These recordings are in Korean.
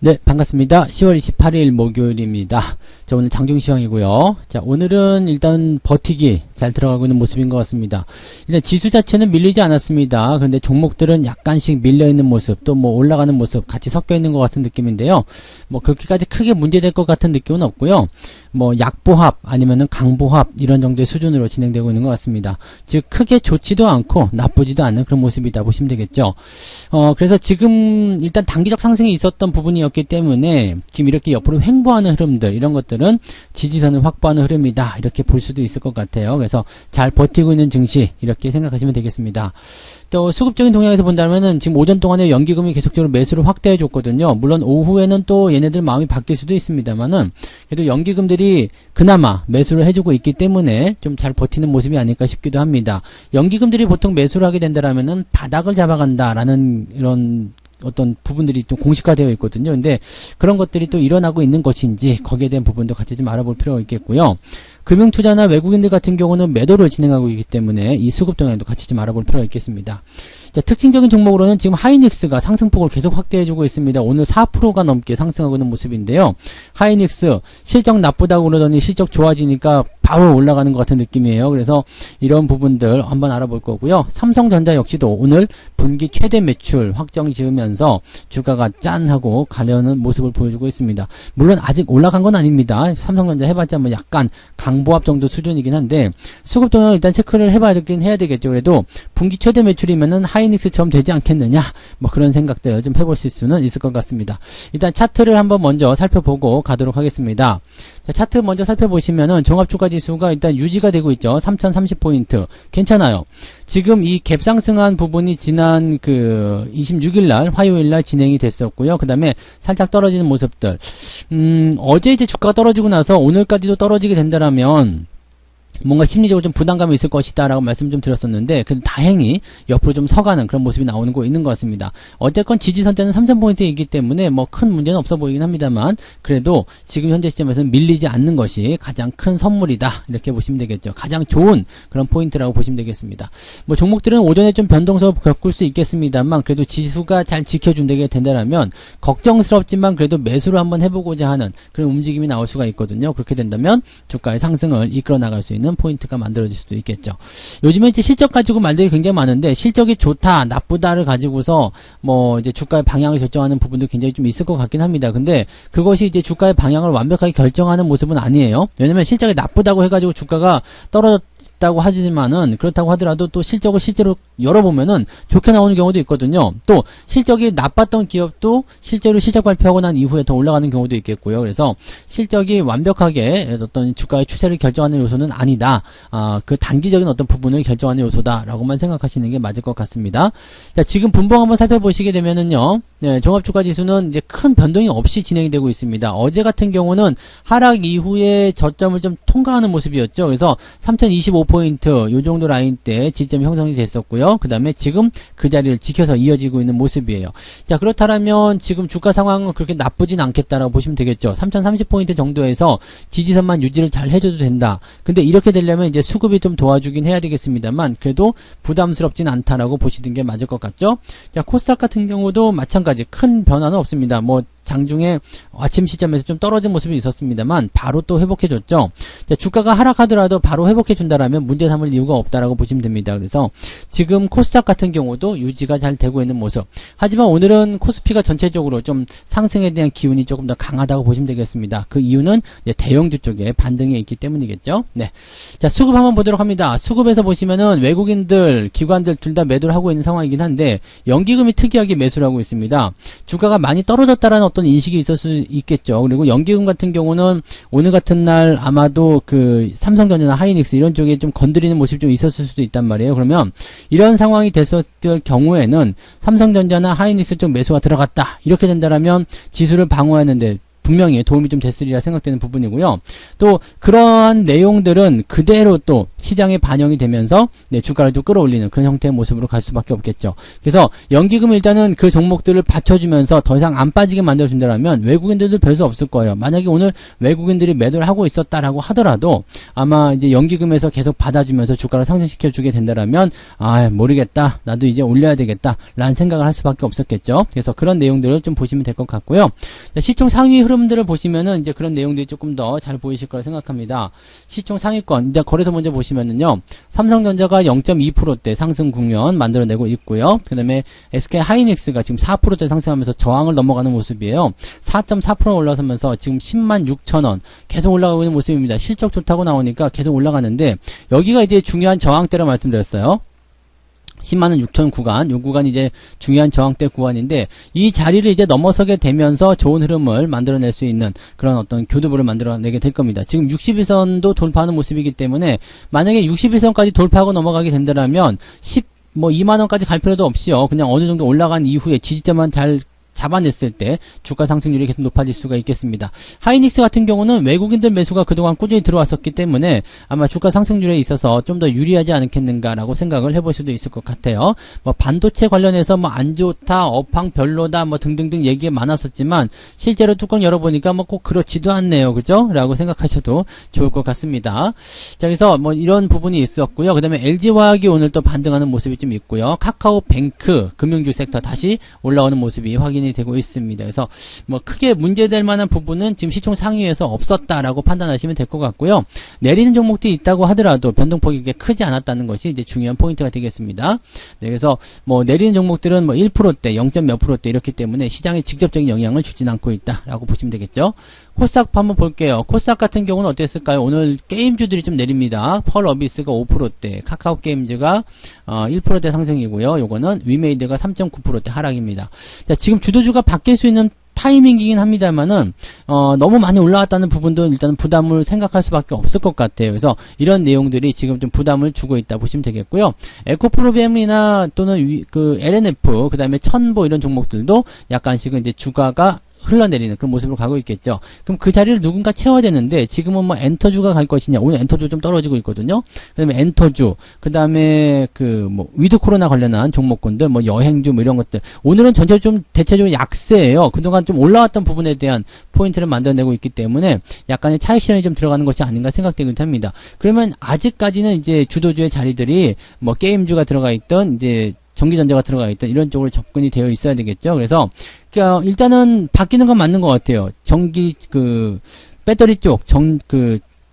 네, 반갑습니다. 10월 28일 목요일입니다. 자, 오늘 장중시황이고요. 자, 오늘은 일단 버티기 잘 들어가고 있는 모습인 것 같습니다. 일단 지수 자체는 밀리지 않았습니다. 그런데 종목들은 약간씩 밀려있는 모습, 또 뭐 올라가는 모습 같이 섞여 있는 것 같은 느낌인데요. 뭐 그렇게까지 크게 문제될 것 같은 느낌은 없고요. 뭐 약보합 아니면은 강보합 이런 정도의 수준으로 진행되고 있는 것 같습니다. 즉 크게 좋지도 않고 나쁘지도 않은 그런 모습이다 보시면 되겠죠. 그래서 지금 일단 단기적 상승이 있었던 부분이었기 때문에 지금 이렇게 옆으로 횡보하는 흐름들 이런 것들은 지지선을 확보하는 흐름이다 이렇게 볼 수도 있을 것 같아요. 그래서 잘 버티고 있는 증시 이렇게 생각하시면 되겠습니다. 또 수급적인 동향에서 본다면은 지금 오전 동안에 연기금이 계속적으로 매수를 확대해 줬거든요. 물론 오후에는 또 얘네들 마음이 바뀔 수도 있습니다만은 그래도 연기금들이 그나마 매수를 해주고 있기 때문에 좀 잘 버티는 모습이 아닐까 싶기도 합니다. 연기금들이 보통 매수를 하게 된다라면은 바닥을 잡아간다라는 이런 어떤 부분들이 좀 공식화되어 있거든요. 근데 그런 것들이 또 일어나고 있는 것인지 거기에 대한 부분도 같이 좀 알아볼 필요가 있겠고요. 금융투자나 외국인들 같은 경우는 매도를 진행하고 있기 때문에 이 수급 동향도 같이 좀 알아볼 필요가 있겠습니다. 자, 특징적인 종목으로는 지금 하이닉스가 상승폭을 계속 확대해주고 있습니다. 오늘 4%가 넘게 상승하고 있는 모습인데요. 하이닉스 실적 나쁘다고 그러더니 실적 좋아지니까 바로 올라가는 것 같은 느낌이에요. 그래서 이런 부분들 한번 알아볼 거고요. 삼성전자 역시도 오늘 분기 최대 매출 확정 지으면서 주가가 짠 하고 가려는 모습을 보여주고 있습니다. 물론 아직 올라간 건 아닙니다. 삼성전자 해봤자 뭐 약간 강보합 정도 수준이긴 한데 수급 동향을 일단 체크를 해봐야 되긴 해야 되겠죠. 그래도 분기 최대 매출이면은 하이닉스처럼 되지 않겠느냐 뭐 그런 생각들을 좀 해볼 수는 있을 것 같습니다. 일단 차트를 한번 먼저 살펴보고 가도록 하겠습니다. 자, 차트 먼저 살펴보시면은 종합주가지수가 일단 유지가 되고 있죠. 3030포인트 괜찮아요. 지금 이 갭상승한 부분이 지난 그 26일날 화요일날 진행이 됐었고요. 그 다음에 살짝 떨어지는 모습들 어제 이제 주가가 떨어지고 나서 오늘까지도 떨어지게 된다라면 뭔가 심리적으로 좀 부담감이 있을 것이다 라고 말씀 좀 드렸었는데 그래도 다행히 옆으로 좀 서가는 그런 모습이 나오는 거 있는 것 같습니다. 어쨌건 지지선대는 3000포인트이기 때문에 뭐 큰 문제는 없어 보이긴 합니다만 그래도 지금 현재 시점에서는 밀리지 않는 것이 가장 큰 선물이다 이렇게 보시면 되겠죠. 가장 좋은 그런 포인트라고 보시면 되겠습니다. 뭐 종목들은 오전에 좀 변동성을 겪을 수 있겠습니다만 그래도 지수가 잘 지켜준다게 된다면 걱정스럽지만 그래도 매수를 한번 해보고자 하는 그런 움직임이 나올 수가 있거든요. 그렇게 된다면 주가의 상승을 이끌어 나갈 수 있는 포인트가 만들어질 수도 있겠죠. 요즘에 이제 실적 가지고 말들이 굉장히 많은데 실적이 좋다, 나쁘다를 가지고서 뭐 이제 주가의 방향을 결정하는 부분도 굉장히 좀 있을 것 같긴 합니다. 근데 그것이 이제 주가의 방향을 완벽하게 결정하는 모습은 아니에요. 왜냐면 실적이 나쁘다고 해가지고 주가가 떨어졌다고 하지만은 그렇다고 하더라도 또 실적을 실제로 열어보면은 좋게 나오는 경우도 있거든요. 또 실적이 나빴던 기업도 실제로 실적 발표하고 난 이후에 더 올라가는 경우도 있겠고요. 그래서 실적이 완벽하게 어떤 주가의 추세를 결정하는 요소는 아니다. 그 단기적인 어떤 부분을 결정하는 요소다라고만 생각하시는 게 맞을 것 같습니다. 자, 지금 분봉 한번 살펴보시게 되면은요. 네, 종합주가지수는 이제 큰 변동이 없이 진행이 되고 있습니다. 어제 같은 경우는 하락 이후에 저점을 좀 통과하는 모습이었죠. 그래서 3025포인트 요 정도 라인 때 지점이 형성이 됐었고요. 그 다음에 지금 그 자리를 지켜서 이어지고 있는 모습이에요. 자, 그렇다면 지금 주가 상황은 그렇게 나쁘진 않겠다라고 보시면 되겠죠. 3030포인트 정도에서 지지선만 유지를 잘 해줘도 된다. 근데 이렇게 되려면 이제 수급이 좀 도와주긴 해야 되겠습니다만 그래도 부담스럽진 않다라고 보시는 게 맞을 것 같죠. 자, 코스닥 같은 경우도 마찬가지 큰 변화는 없습니다. 뭐 장중에 아침 시점에서 좀 떨어진 모습이 있었습니다만 바로 또 회복해줬죠. 자, 주가가 하락하더라도 바로 회복해준다라면 문제 삼을 이유가 없다라고 보시면 됩니다. 그래서 지금 코스닥 같은 경우도 유지가 잘 되고 있는 모습. 하지만 오늘은 코스피가 전체적으로 좀 상승에 대한 기운이 조금 더 강하다고 보시면 되겠습니다. 그 이유는 이제 대형주 쪽에 반등이 있기 때문이겠죠. 네. 자, 수급 한번 보도록 합니다. 수급에서 보시면은 외국인들, 기관들 둘 다 매도를 하고 있는 상황이긴 한데 연기금이 특이하게 매수를 하고 있습니다. 주가가 많이 떨어졌다라는 어떤 인식이 있을 수 있겠죠. 그리고 연기금 같은 경우는 오늘 같은 날 아마도 그 삼성전자나 하이닉스 이런 쪽에 좀 건드리는 모습이 좀 있었을 수도 있단 말이에요. 그러면 이런 상황이 됐었을 경우에는 삼성전자나 하이닉스 쪽 매수가 들어갔다. 이렇게 된다라면 지수를 방어하는데 분명히 도움이 좀 됐으리라 생각되는 부분이고요. 또 그러한 내용들은 그대로 또 시장에 반영이 되면서 네, 주가를 또 끌어올리는 그런 형태의 모습으로 갈 수밖에 없겠죠. 그래서 연기금 일단은 그 종목들을 받쳐주면서 더 이상 안 빠지게 만들어준다면 외국인들도 별 수 없을 거예요. 만약에 오늘 외국인들이 매도를 하고 있었다라고 하더라도 아마 이제 연기금에서 계속 받아주면서 주가를 상승시켜 주게 된다라면 아 모르겠다, 나도 이제 올려야 되겠다 라는 생각을 할 수밖에 없었겠죠. 그래서 그런 내용들을 좀 보시면 될 것 같고요. 자, 시총 상위 흐름들을 보시면은 이제 그런 내용들이 조금 더 잘 보이실 거라 생각합니다. 시총 상위권 이제 거래소 먼저 보시면은요, 삼성전자가 0.2%대 상승 국면 만들어내고 있고요. 그 다음에 SK 하이닉스가 지금 4%대 상승하면서 저항을 넘어가는 모습이에요. 4.4% 올라서면서 지금 106,000원 계속 올라가고 있는 모습입니다. 실적 좋다고 나오니까 계속 올라가는데 여기가 이제 중요한 저항대라 말씀드렸어요. 10만원 6천 구간, 요 구간이 이제 중요한 저항대 구간인데 이 자리를 이제 넘어서게 되면서 좋은 흐름을 만들어낼 수 있는 그런 어떤 교두보를 만들어내게 될 겁니다. 지금 61선도 돌파하는 모습이기 때문에 만약에 61선까지 돌파하고 넘어가게 된다면 2만원까지 갈 필요도 없이요. 그냥 어느 정도 올라간 이후에 지지대만 잘 잡아냈을 때 주가 상승률이 계속 높아질 수가 있겠습니다. 하이닉스 같은 경우는 외국인들 매수가 그동안 꾸준히 들어왔었기 때문에 아마 주가 상승률에 있어서 좀 더 유리하지 않겠는가라고 생각을 해볼 수도 있을 것 같아요. 뭐 반도체 관련해서 뭐 안 좋다, 업황 별로다, 뭐 등등등 얘기가 많았었지만 실제로 뚜껑 열어보니까 뭐 꼭 그렇지도 않네요, 그죠? 라고 생각하셔도 좋을 것 같습니다. 자, 그래서 뭐 이런 부분이 있었고요. 그 다음에 LG화학이 오늘 또 반등하는 모습이 좀 있고요. 카카오뱅크 금융주 섹터 다시 올라오는 모습이 확인이 되고 있습니다. 그래서 뭐 크게 문제될 만한 부분은 지금 시총 상위에서 없었다라고 판단하시면 될 것 같고요. 내리는 종목들이 있다고 하더라도 변동폭이 크지 않았다는 것이 이제 중요한 포인트가 되겠습니다. 네, 그래서 뭐 내리는 종목들은 뭐 1%대, 0. 몇 %대 이렇기 때문에 시장에 직접적인 영향을 주진 않고 있다라고 보시면 되겠죠. 코스닥 한번 볼게요. 코스닥 같은 경우는 어땠을까요? 오늘 게임주들이 좀 내립니다. 펄어비스가 5%대, 카카오게임즈가 1%대 상승이고요. 요거는 위메이드가 3.9%대 하락입니다. 자, 지금 주도주가 바뀔 수 있는 타이밍이긴 합니다만은 너무 많이 올라왔다는 부분도 일단 부담을 생각할 수밖에 없을 것 같아요. 그래서 이런 내용들이 지금 좀 부담을 주고 있다 보시면 되겠고요. 에코프로비엠이나 또는 그 LNF, 그 다음에 천보 이런 종목들도 약간씩은 이제 주가가 흘러내리는 그런 모습으로 가고 있겠죠. 그럼 그 자리를 누군가 채워야 되는데 지금은 뭐 엔터주가 갈 것이냐. 오늘 엔터주 좀 떨어지고 있거든요. 그 다음에 엔터주, 그 다음에 그 뭐 위드 코로나 관련한 종목군들, 뭐 여행주 뭐 이런 것들. 오늘은 전체적으로 좀 대체적으로 약세예요. 그동안 좀 올라왔던 부분에 대한 포인트를 만들어내고 있기 때문에 약간의 차익 실현이 좀 들어가는 것이 아닌가 생각되기도 합니다. 그러면 아직까지는 이제 주도주의 자리들이 뭐 게임주가 들어가 있던 이제 전기전자가 들어가 있던 이런 쪽으로 접근이 되어 있어야 되겠죠. 그래서 일단은 바뀌는 건 맞는 것 같아요. 배터리 쪽,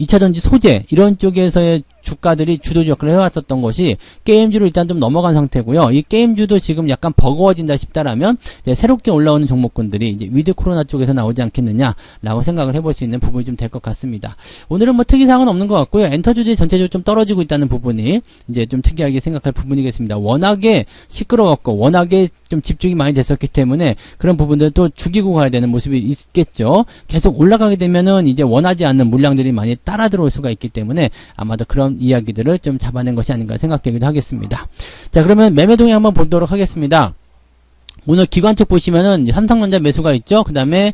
2차전지 소재 이런 쪽에서의 주가들이 주도주 역할을 해왔었던 것이 게임주로 일단 좀 넘어간 상태고요. 이 게임주도 지금 약간 버거워진다 싶다라면 이제 새롭게 올라오는 종목군들이 이제 위드 코로나 쪽에서 나오지 않겠느냐라고 생각을 해볼 수 있는 부분이 좀 될 것 같습니다. 오늘은 뭐 특이사항은 없는 것 같고요. 엔터주들이 전체적으로 좀 떨어지고 있다는 부분이 이제 좀 특이하게 생각할 부분이겠습니다. 워낙에 시끄러웠고 워낙에 좀 집중이 많이 됐었기 때문에 그런 부분들 또 죽이고 가야 되는 모습이 있겠죠. 계속 올라가게 되면은 이제 원하지 않는 물량들이 많이 따라 들어올 수가 있기 때문에 아마도 그런 이야기들을 좀 잡아낸 것이 아닌가 생각되기도 하겠습니다. 자, 그러면 매매 동향 한번 보도록 하겠습니다. 오늘 기관 쪽 보시면은 삼성전자 매수가 있죠. 그 다음에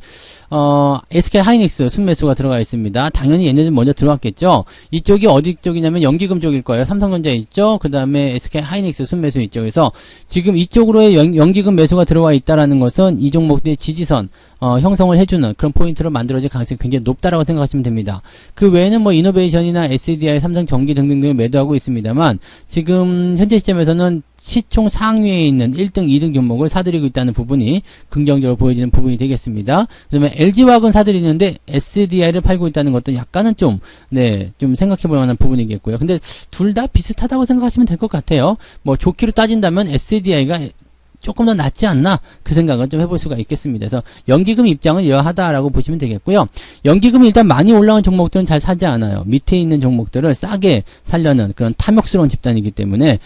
SK 하이닉스 순매수가 들어가 있습니다. 당연히 얘네들 먼저 들어왔겠죠. 이쪽이 어디 쪽이냐면 연기금 쪽일 거예요. 삼성전자 있죠. 그 다음에 SK 하이닉스 순매수 있죠. 그래서 지금 이쪽으로의 연기금 매수가 들어와 있다라는 것은 이 종목들의 지지선 형성을 해주는 그런 포인트로 만들어질 가능성이 굉장히 높다라고 생각하시면 됩니다. 그 외에는 뭐 이노베이션이나 SDI, 삼성전기 등등을 매도하고 있습니다만 지금 현재 시점에서는 시총 상위에 있는 1등, 2등 종목을 사들이고 있다는 부분이 긍정적으로 보여지는 부분이 되겠습니다. 그 다음에 LG화학은 사들이는데 SDI를 팔고 있다는 것도 약간은 좀 생각해 볼 만한 부분이겠고요. 근데 둘 다 비슷하다고 생각하시면 될 것 같아요. 뭐 좋기로 따진다면 SDI가 조금 더 낫지 않나 그 생각은 좀 해볼 수가 있겠습니다. 그래서 연기금 입장은 여하다라고 보시면 되겠고요. 연기금이 일단 많이 올라온 종목들은 잘 사지 않아요. 밑에 있는 종목들을 싸게 살려는 그런 탐욕스러운 집단이기 때문에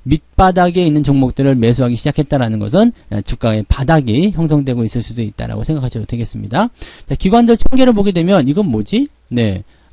밑바닥에 있는 종목들을 매수하기 시작했다라는 것은 주가의 바닥이 형성되고 있을 수도 있다라고 생각하셔도 되겠습니다. 자, 기관들 총계를 보게 되면 이건 뭐지?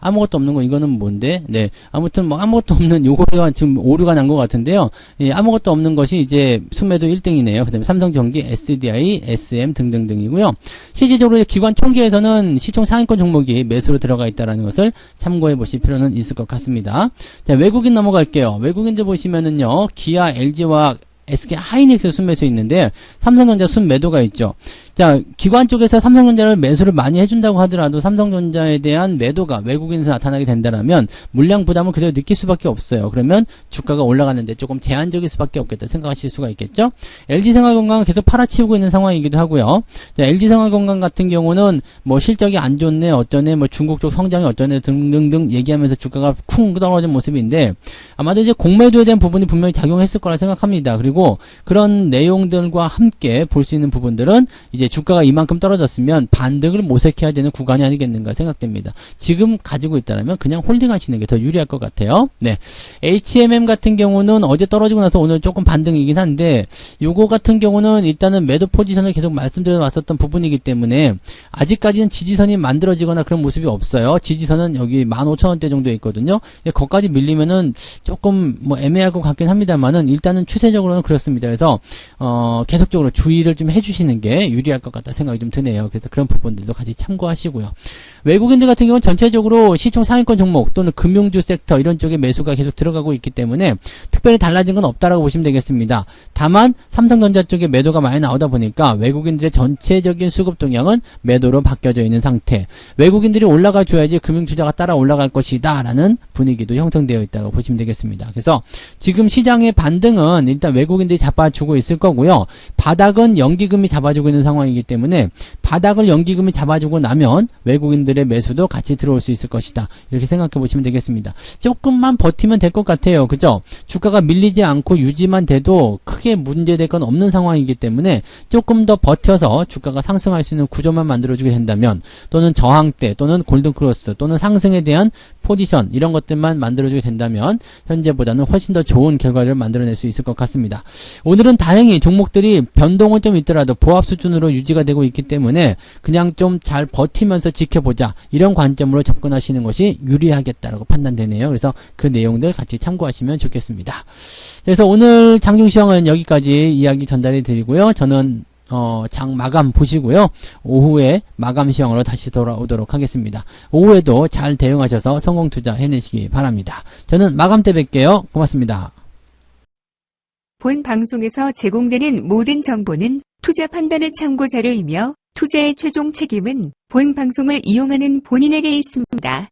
아무것도 없는 거 이거는 뭔데? 네. 아무튼 뭐 아무것도 없는 요거가 지금 오류가 난 것 같은데요. 예, 아무것도 없는 것이 이제 순매도 1등이네요. 그다음에 삼성전기, SDI, SM 등등등이고요. 실질적으로 기관 총계에서는 시총 상위권 종목이 매수로 들어가 있다라는 것을 참고해 보실 필요는 있을 것 같습니다. 자, 외국인 넘어갈게요. 외국인들 보시면은요. 기아, LG와 SK 하이닉스 순매수 있는데 삼성전자 순매도가 있죠. 자, 기관 쪽에서 삼성전자를 매수를 많이 해준다고 하더라도 삼성전자에 대한 매도가 외국인에서 나타나게 된다면 물량 부담을 그대로 느낄 수밖에 없어요. 그러면 주가가 올라가는데 조금 제한적일 수밖에 없겠다 생각하실 수가 있겠죠. LG생활건강은 계속 팔아치우고 있는 상황이기도 하고요. 자, LG생활건강 같은 경우는 뭐 실적이 안 좋네 어쩌네 뭐 중국 쪽 성장이 어쩌네 등등등 얘기하면서 주가가 쿵 떨어진 모습인데 아마도 이제 공매도에 대한 부분이 분명히 작용했을 거라 생각합니다. 그리고 그런 내용들과 함께 볼 수 있는 부분들은 이제 주가가 이만큼 떨어졌으면 반등을 모색해야 되는 구간이 아니겠는가 생각됩니다. 지금 가지고 있다면 그냥 홀딩 하시는 게 더 유리할 것 같아요. 네. HMM 같은 경우는 어제 떨어지고 나서 오늘 조금 반등이긴 한데 요거 같은 경우는 일단은 매도 포지션을 계속 말씀드려 왔었던 부분이기 때문에 아직까지는 지지선이 만들어지거나 그런 모습이 없어요. 지지선은 여기 15,000원대 정도에 있거든요. 거기까지 밀리면은 조금 뭐 애매할 것 같긴 합니다만은 일단은 추세적으로는 그렇습니다. 그래서 계속적으로 주의를 좀 해주시는 게 유리할 것 같다 생각이 좀 드네요. 그래서 그런 부분들도 같이 참고하시고요. 외국인들 같은 경우는 전체적으로 시총 상위권 종목 또는 금융주 섹터 이런 쪽에 매수가 계속 들어가고 있기 때문에 특별히 달라진 건 없다라고 보시면 되겠습니다. 다만 삼성전자 쪽에 매도가 많이 나오다 보니까 외국인들의 전체적인 수급 동향은 매도로 바뀌어져 있는 상태. 외국인들이 올라가 줘야지 금융투자가 따라 올라갈 것이다 라는 분위기도 형성되어 있다고 보시면 되겠습니다. 그래서 지금 시장의 반등은 일단 외국인들이 잡아주고 있을 거고요. 바닥은 연기금이 잡아주고 있는 상황이기 때문에 바닥을 연기금이 잡아주고 나면 외국인들의 매수도 같이 들어올 수 있을 것이다. 이렇게 생각해 보시면 되겠습니다. 조금만 버티면 될 것 같아요. 그죠? 주가가 밀리지 않고 유지만 돼도 크게 문제될 건 없는 상황이기 때문에 조금 더 버텨서 주가가 상승할 수 있는 구조만 만들어주게 된다면 또는 저항대 또는 골든크로스 또는 상승에 대한 포지션 이런 것들만 만들어주게 된다면 현재보다는 훨씬 더 좋은 결과를 만들어낼 수 있을 것 같습니다. 오늘은 다행히 종목들이 변동은 좀 있더라도 보합 수준으로 유지가 되고 있기 때문에 그냥 좀 잘 버티면서 지켜보자 이런 관점으로 접근하시는 것이 유리하겠다라고 판단되네요. 그래서 그 내용들 같이 참고하시면 좋겠습니다. 그래서 오늘 장중시황은 여기까지 이야기 전달해 드리고요. 저는 장 마감 보시고요. 오후에 마감 시황으로 다시 돌아오도록 하겠습니다. 오후에도 잘 대응하셔서 성공 투자 해내시기 바랍니다. 저는 마감 때 뵐게요. 고맙습니다. 본 방송에서 제공되는 모든 정보는 투자 판단의 참고 자료이며 투자의 최종 책임은 본 방송을 이용하는 본인에게 있습니다.